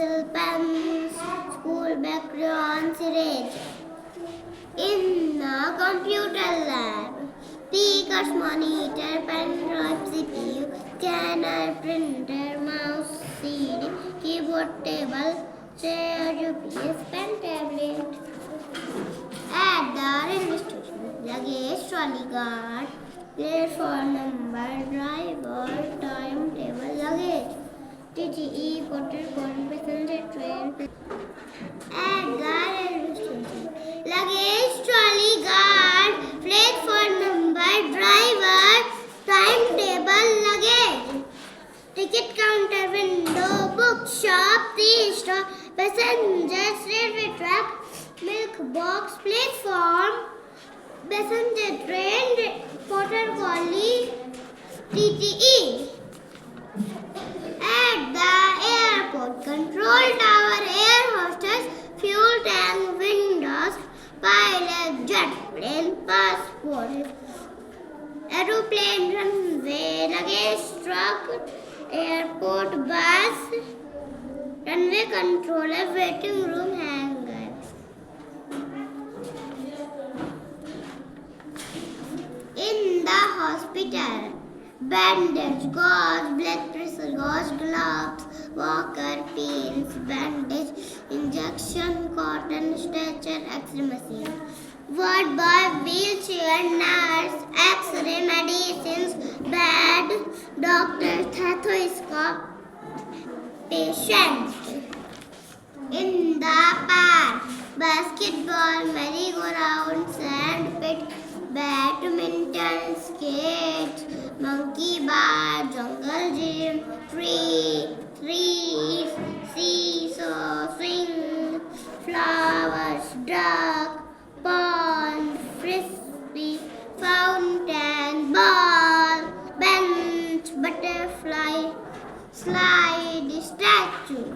pencil, pens, school bag, crayons, erase. In the computer lab, speakers, monitor, pen drive, CPU, scanner, printer, mouse, CD, keyboard, table, chair, UPS, pen, tablet. At the railway station, luggage, trolley guard, platform number, driver, timetable, luggage. TTE, porter, code, passenger train. At the railway station, luggage, trolley guard, platform number, driver, timetable, luggage. Ticket counter, window, bookshop, tea stall, passengers, railway track, milk box, platform, passenger train, porter collie, TTE. At the airport, control tower, air hostess, fuel tank, windows, pilot, jet plane, passport, aeroplane, runway, luggage truck, airport bus, runway controller, waiting room, hangar. In the hospital, bandage, gauze, blood pressure gauze, gloves, walker, pins, bandage, injection, cotton, stretcher, X-ray machine. Ward boy, wheelchair, nurse, X-ray, medicines, bed, doctor, stethoscope, patient. In the park, basketball, merry-go-round, sand pit, badminton, skate, monkey bar, jungle gym, trees, seesaw, swing, flowers, duck, pond, frisbee, fountain, ball, bench, butterfly, slide, statue.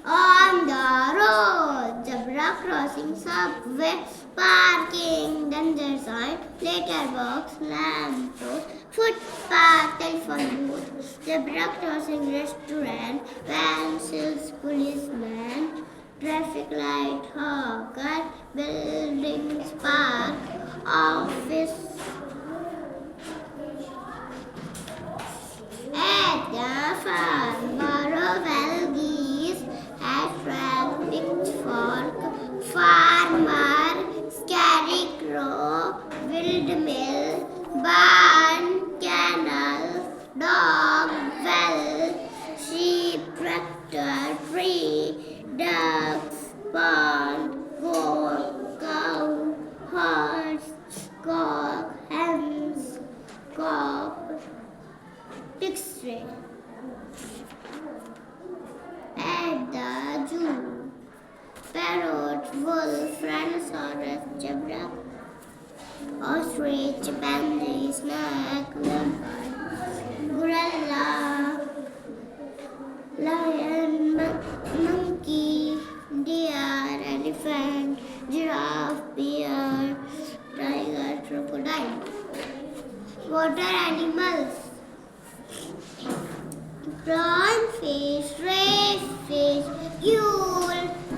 On the road, zebra crossing, subway, parking, danger sign, letterbox, lamppost, footpath, telephone booth, zebra crossing, restaurant, pencils, policeman, traffic light, hawker, buildings, park, office. At the farm, borrow well geese, hat rack, pitchfork, farmer, scarecrow, windmill, barn, canal, dog, well, sheep, tractor, tree, ducks, pond, goat, cow, horse, cock, hens, cock, X-ray. At the zoo, parrot, wolf, rhinoceros, zebra, ostrich, chimpanzee, snake, leopard, gorilla, lion, monkey, deer, elephant, giraffe, bear, tiger, crocodile. Water animals. Prawn fish, ray fish, eel,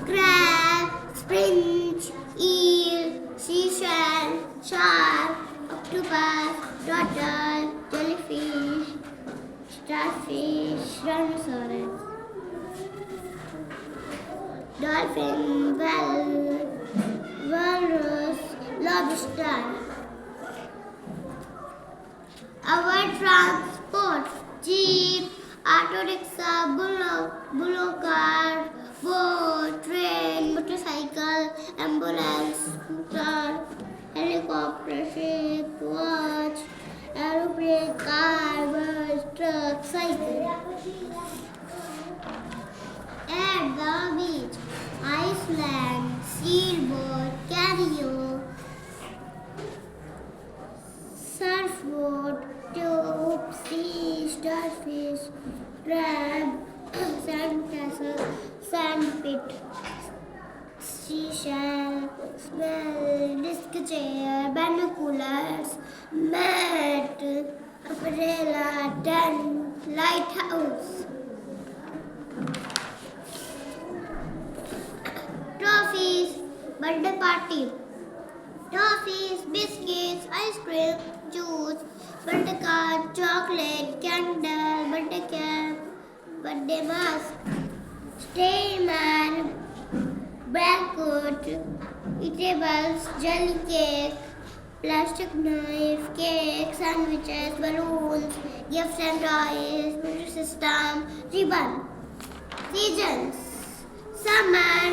crab, springe, eel, seashell, shark, octopus, turtle, jellyfish, starfish, rhinoceros, dolphin, whale, walrus, lobster. Our transport, jeep, auto rickshaw, bullock cart, boat, train, motorcycle, ambulance, scooter, helicopter, ship, watch, aeroplane, car, bus, truck, cycle. At the beach, Iceland, sailboat, carrier, surfboard, tube, sea, starfish, crab, sandcastle, sandpit, seashell, smell, disc chair, binoculars, mat, umbrella, tent, lighthouse. birthday party. Toffees, biscuits, ice cream, juice, birthday card, chocolate, candle, birthday cap, birthday mask, steamer, banquet, eatables, jelly cake, plastic knife, cake, sandwiches, balloons, gifts and toys, music system, ribbon. Seasons: summer,